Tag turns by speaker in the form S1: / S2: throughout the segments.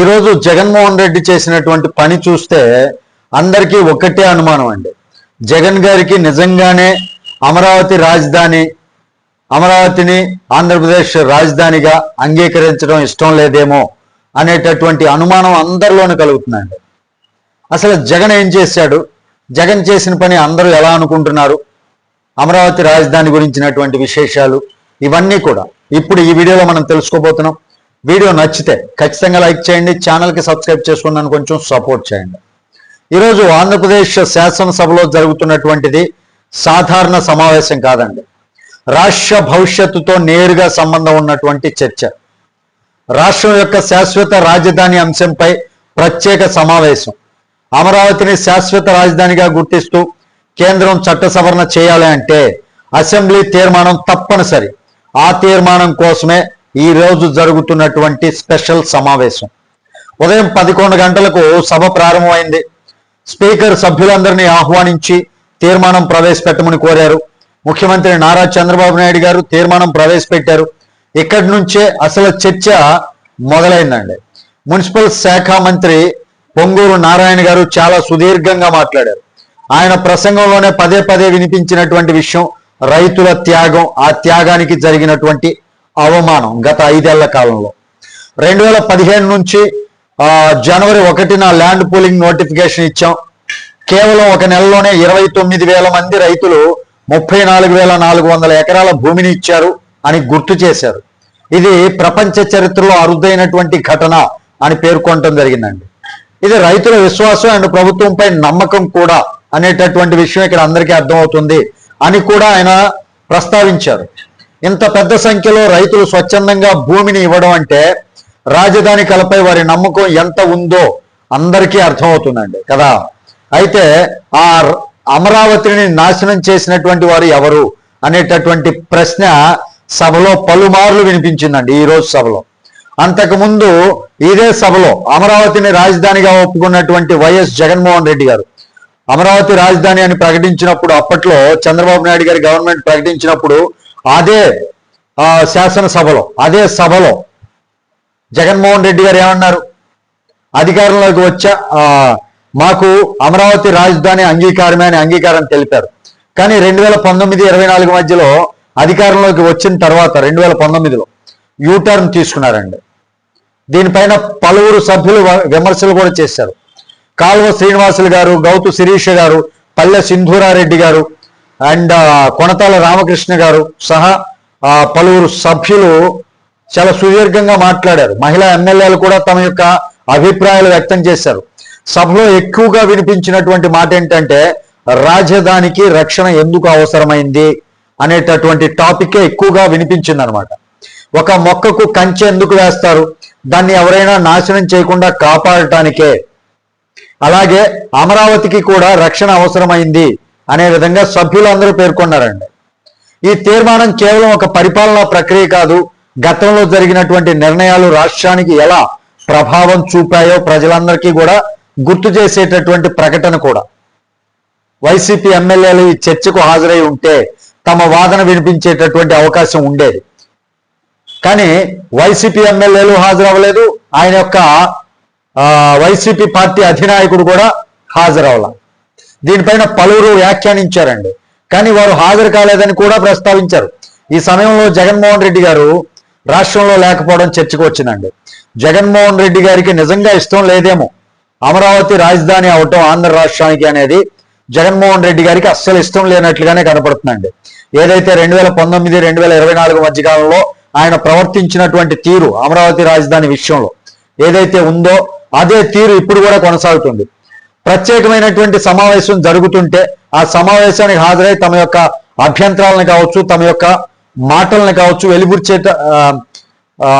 S1: ఈరోజు జగన్మోహన్ రెడ్డి చేసినటువంటి పని చూస్తే అందరికీ ఒకటే అనుమానం అండి. జగన్ గారికి నిజంగానే అమరావతిని ఆంధ్రప్రదేశ్ రాజధానిగా అంగీకరించడం ఇష్టం లేదేమో అనేటటువంటి అనుమానం అందరిలోనూ కలుగుతుందండి. అసలు జగన్ ఏం చేశాడు, జగన్ చేసిన పని అందరూ ఎలా అనుకుంటున్నారు, అమరావతి రాజధాని గురించినటువంటి విశేషాలు ఇవన్నీ కూడా ఇప్పుడు ఈ వీడియోలో మనం తెలుసుకోబోతున్నాం. వీడియో నచ్చితే ఖచ్చితంగా లైక్ చేయండి, ఛానల్కి సబ్స్క్రైబ్ చేసుకున్నాను కొంచెం సపోర్ట్ చేయండి. ఈరోజు ఆంధ్రప్రదేశ్ శాసనసభలో జరుగుతున్నటువంటిది సాధారణ సమావేశం కాదండి. రాష్ట్ర భవిష్యత్తుతో నేరుగా సంబంధం ఉన్నటువంటి చర్చ. రాష్ట్రం యొక్క శాశ్వత రాజధాని అంశంపై ప్రత్యేక సమావేశం. అమరావతిని శాశ్వత రాజధానిగా గుర్తిస్తూ కేంద్రం చట్ట సవరణ చేయాలి అంటే అసెంబ్లీ తీర్మానం తప్పనిసరి. ఆ తీర్మానం కోసమే ఈ రోజు జరుగుతున్నటువంటి స్పెషల్ సమావేశం. ఉదయం 11 గంటలకు సభ ప్రారంభమైంది. స్పీకర్ సభ్యులందరినీ ఆహ్వానించి తీర్మానం ప్రవేశపెట్టమని కోరారు. ముఖ్యమంత్రి నారా చంద్రబాబు నాయుడు గారు తీర్మానం ప్రవేశపెట్టారు. ఇక్కడి నుంచే అసలు చర్చ మొదలైందండి. మున్సిపల్ శాఖ మంత్రి పొంగూరు నారాయణ గారు చాలా సుదీర్ఘంగా మాట్లాడారు. ఆయన ప్రసంగంలోనే పదే పదే వినిపించినటువంటి విషయం రైతుల త్యాగం, ఆ త్యాగానికి జరిగినటువంటి అవమానం. గత 5 ఏళ్ల కాలంలో 2015 నుంచి జనవరి 1న ల్యాండ్ పూలింగ్ నోటిఫికేషన్ ఇచ్చాం. కేవలం ఒక నెలలోనే 29,000 మంది రైతులు 34,400 ఎకరాల భూమిని ఇచ్చారు అని గుర్తు చేశారు. ఇది ప్రపంచ చరిత్రలో అరుదైనటువంటి ఘటన అని పేర్కొనడం జరిగిందండి. ఇది రైతుల విశ్వాసం అండ్ ప్రభుత్వంపై నమ్మకం కూడా అనేటటువంటి విషయం ఇక్కడ అందరికీ అర్థమవుతుంది అని కూడా ఆయన ప్రస్తావించారు. ఇంత పెద్ద సంఖ్యలో రైతులు స్వచ్ఛందంగా భూమిని ఇవ్వడం అంటే రాజధాని కళపై వారి నమ్మకం ఎంత ఉందో అందరికీ అర్థమవుతుందండి కదా. అయితే ఆ అమరావతిని నాశనం చేసినటువంటి వారు ఎవరు అనేటటువంటి ప్రశ్న సభలో పలుమార్లు వినిపించిందండి ఈ రోజు సభలో. అంతకుముందు ఇదే సభలో అమరావతిని రాజధానిగా ఒప్పుకున్నటువంటి వైఎస్ జగన్మోహన్ రెడ్డి గారు అమరావతి రాజధాని అని ప్రకటించినప్పుడు, అప్పట్లో చంద్రబాబు నాయుడు గారి గవర్నమెంట్ ప్రకటించినప్పుడు అదే శాసనసభలో అదే సభలో జగన్మోహన్ రెడ్డి గారు ఏమన్నారు, అధికారంలోకి వచ్చా మాకు అమరావతి రాజధాని అంగీకారమే అని అంగీకారం తెలిపారు. కానీ 2019-24 మధ్యలో అధికారంలోకి వచ్చిన తర్వాత 2019లో యూటర్న్ తీసుకున్నారండి. దీనిపైన పలువురు సభ్యులు విమర్శలు కూడా చేశారు. కాల్వ శ్రీనివాసులు గారు, గౌతు శిరీష గారు, పల్లె సింధూరారెడ్డి గారు అండ్ కొనతాల రామకృష్ణ గారు సహా పలువురు సభ్యులు చాలా సుదీర్ఘంగా మాట్లాడారు. మహిళా ఎమ్మెల్యేలు కూడా తమ యొక్క అభిప్రాయాలు వ్యక్తం చేశారు. సభలో ఎక్కువగా వినిపించినటువంటి మాట ఏంటంటే రాజధానికి రక్షణ ఎందుకు అవసరమైంది అనేటటువంటి టాపికే ఎక్కువగా వినిపించింది అనమాట. ఒక మొక్కకు కంచె ఎందుకు వేస్తారు, దాన్ని ఎవరైనా నాశనం చేయకుండా కాపాడటానికే. అలాగే అమరావతికి కూడా రక్షణ అవసరమైంది అనే విధంగా సభ్యులందరూ పేర్కొన్నారండి. ఈ తీర్మానం కేవలం ఒక పరిపాలనా ప్రక్రియ కాదు, గతంలో జరిగినటువంటి నిర్ణయాలు రాష్ట్రానికి ఎలా ప్రభావం చూపాయో ప్రజలందరికీ కూడా గుర్తు చేసేటటువంటి ప్రకటన కూడా. వైసీపీ ఎమ్మెల్యేలు ఈ చర్చకు హాజరై ఉంటే తమ వాదన వినిపించేటటువంటి అవకాశం ఉండేది. కానీ వైసీపీ ఎమ్మెల్యేలు హాజరవ్వలేదు, ఆయన యొక్క వైసీపీ పార్టీ అధినాయకుడు కూడా హాజరవ్వాల. దీనిపైన పలువురు వ్యాఖ్యానించారండి, కానీ వారు హాజరు కాలేదని కూడా ప్రస్తావించారు. ఈ సమయంలో జగన్మోహన్ రెడ్డి గారు రాష్ట్రంలో లేకపోవడం చర్చకు వచ్చిందండి. జగన్మోహన్ రెడ్డి గారికి నిజంగా ఇష్టం లేదేమో అమరావతి రాజధాని అవటం ఆంధ్ర రాష్ట్రానికి అనేది జగన్మోహన్ రెడ్డి గారికి అస్సలు ఇష్టం లేనట్లుగానే కనపడుతుందండి. ఏదైతే 2019-2024 మధ్యకాలంలో ఆయన ప్రవర్తించినటువంటి తీరు అమరావతి రాజధాని విషయంలో ఏదైతే ఉందో అదే తీరు ఇప్పుడు కూడా కొనసాగుతుంది. ప్రత్యేకమైనటువంటి సమావేశం జరుగుతుంటే ఆ సమావేశానికి హాజరై తమ యొక్క అభ్యంతరాలను కావచ్చు, తమ యొక్క మాటలను కావచ్చు,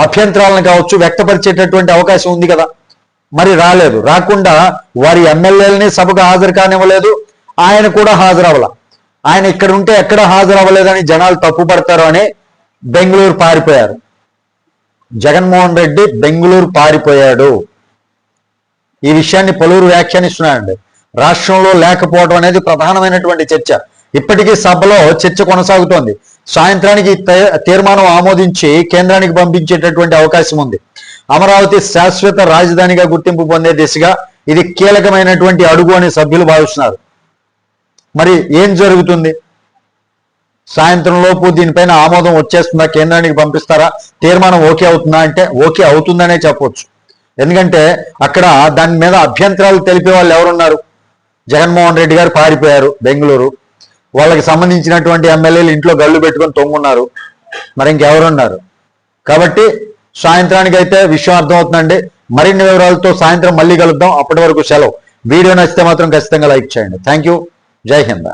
S1: అభ్యంతరాలను కావచ్చు వ్యక్తపరిచేటటువంటి అవకాశం ఉంది కదా. మరి రాలేదు. రాకుండా వారి ఎమ్మెల్యేలని సభకు హాజరు కానివ్వలేదు, ఆయన కూడా హాజరవ్వాల. ఆయన ఇక్కడ ఉంటే ఎక్కడ హాజరవ్వలేదని జనాలు తప్పుపడతారు అని బెంగళూరు పారిపోయారు. జగన్మోహన్ రెడ్డి బెంగళూరు పారిపోయాడు. ఈ విషయాన్ని పలువురు వ్యాఖ్యానిస్తున్నారండి. రాష్ట్రంలో లేకపోవడం అనేది ప్రధానమైనటువంటి చర్చ. ఇప్పటికీ సభలో చర్చ కొనసాగుతోంది. సాయంత్రానికి తీర్మానం ఆమోదించి కేంద్రానికి పంపించేటటువంటి అవకాశం ఉంది. అమరావతి శాశ్వత రాజధానిగా గుర్తింపు పొందే దిశగా ఇది కీలకమైనటువంటి అడుగు అని సభ్యులు భావిస్తున్నారు. మరి ఏం జరుగుతుంది? సాయంత్రం లోపు దీనిపైన ఆమోదం వచ్చేస్తుందా? కేంద్రానికి పంపిస్తారా? తీర్మానం ఓకే అవుతుందా అంటే ఓకే అవుతుందనే చెప్పవచ్చు. ఎందుకంటే అక్కడ దాని మీద అభ్యంతరాలు తెలిపే వాళ్ళు ఎవరున్నారు? జగన్మోహన్ రెడ్డి గారు పారిపోయారు బెంగళూరు. వాళ్ళకి సంబంధించినటువంటి ఎమ్మెల్యేలు ఇంట్లో గళ్ళు పెట్టుకొని తొంగున్నారు. మరి ఇంకెవరున్నారు? కాబట్టి సాయంత్రానికి అయితే విషయం అర్థమవుతుందండి. మరిన్ని వివరాలతో సాయంత్రం మళ్ళీ కలుద్దాం. అప్పటి వరకు సెలవు. వీడియో నచ్చితే మాత్రం ఖచ్చితంగా లైక్ చేయండి. Thank you. జై హింద్.